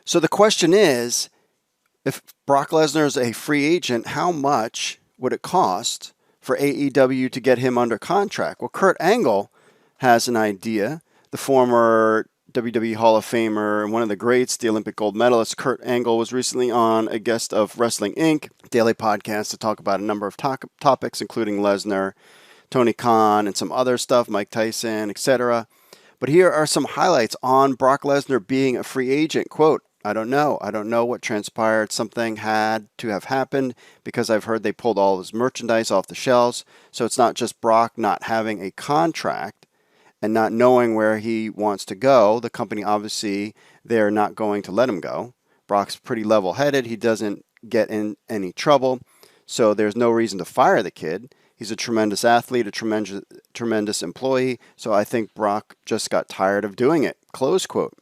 So the question is, if Brock Lesnar is a free agent, how much would it cost for AEW to get him under contract? Well, Kurt Angle has an idea. The former WWE Hall of Famer and one of the greats, the Olympic Gold Medalist, Kurt Angle, was recently on a guest of Wrestling Inc. daily podcast to talk about a number of topics, including Lesnar, Tony Khan, and some other stuff, Mike Tyson, etc. But here are some highlights on Brock Lesnar being a free agent. Quote, I don't know. I don't know what transpired. Something had to have happened because I've heard they pulled all his merchandise off the shelves. So it's not just Brock not having a contract and not knowing where he wants to go. The company, obviously, they're not going to let him go. Brock's pretty level-headed. He doesn't get in any trouble. So there's no reason to fire the kid. He's a tremendous athlete, a tremendous employee. So I think Brock just got tired of doing it. Close quote.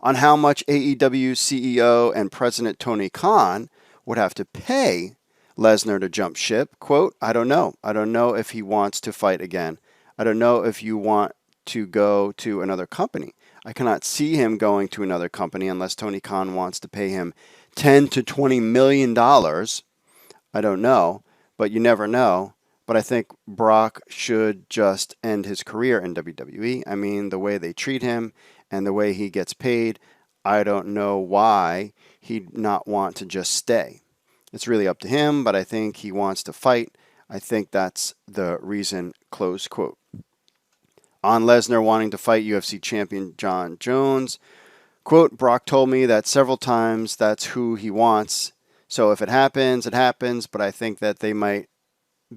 On how much AEW CEO and President Tony Khan would have to pay Lesnar to jump ship, quote, I don't know. I don't know if he wants to fight again. I don't know if you want to go to another company. I cannot see him going to another company unless Tony Khan wants to pay him $10 to $20 million. I don't know, but you never know. But I think Brock should just end his career in WWE. I mean, the way they treat him and the way he gets paid, I don't know why he'd not want to just stay. It's really up to him, but I think he wants to fight. I think that's the reason, close quote. On Lesnar wanting to fight UFC champion Jon Jones, quote, Brock told me that several times that's who he wants. So if it happens, it happens, but I think that they might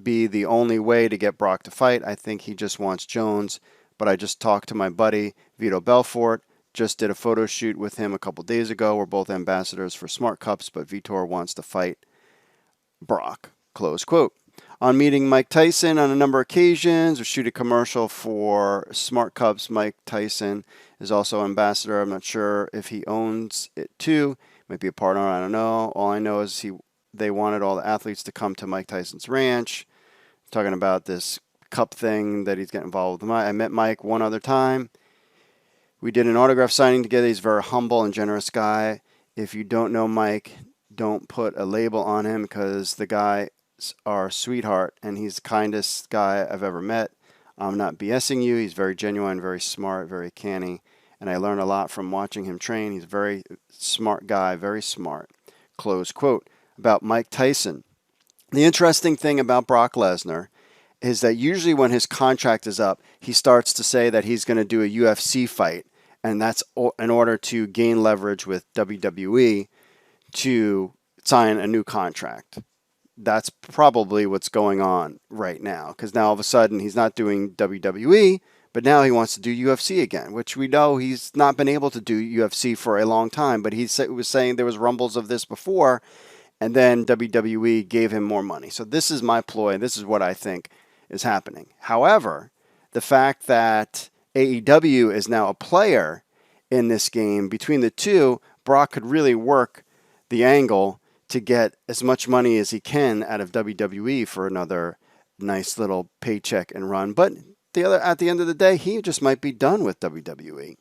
be the only way to get Brock to fight. I think he just wants Jones. But I just talked to my buddy, Vito Belfort, just did a photo shoot with him a couple days ago. We're both ambassadors for Smart Cups, but Vitor wants to fight Brock, close quote. On meeting Mike Tyson on a number of occasions or shoot a commercial for Smart Cups, Mike Tyson is also ambassador. I'm not sure if he owns it too. Might be a partner, I don't know. All I know is they wanted all the athletes to come to Mike Tyson's ranch. Talking about this cup thing that he's getting involved with. I met Mike one other time. We did an autograph signing together. He's a very humble and generous guy. If you don't know Mike, don't put a label on him because the guy's our sweetheart and he's the kindest guy I've ever met. I'm not BSing you. He's very genuine, very smart, very canny. And I learned a lot from watching him train. He's a very smart guy, very smart. Close quote. About Mike Tyson. The interesting thing about Brock Lesnar is that usually when his contract is up, he starts to say that he's going to do a UFC fight, and that's in order to gain leverage with WWE to sign a new contract. That's probably what's going on right now, because now all of a sudden he's not doing WWE, but now he wants to do UFC again, which we know he's not been able to do UFC for a long time, but he was saying there was rumbles of this before, and then WWE gave him more money. So this is my ploy. This is what I think is happening. However, the fact that AEW is now a player in this game, between the two, Brock could really work the angle to get as much money as he can out of WWE for another nice little paycheck and run. But at the end of the day, he just might be done with WWE.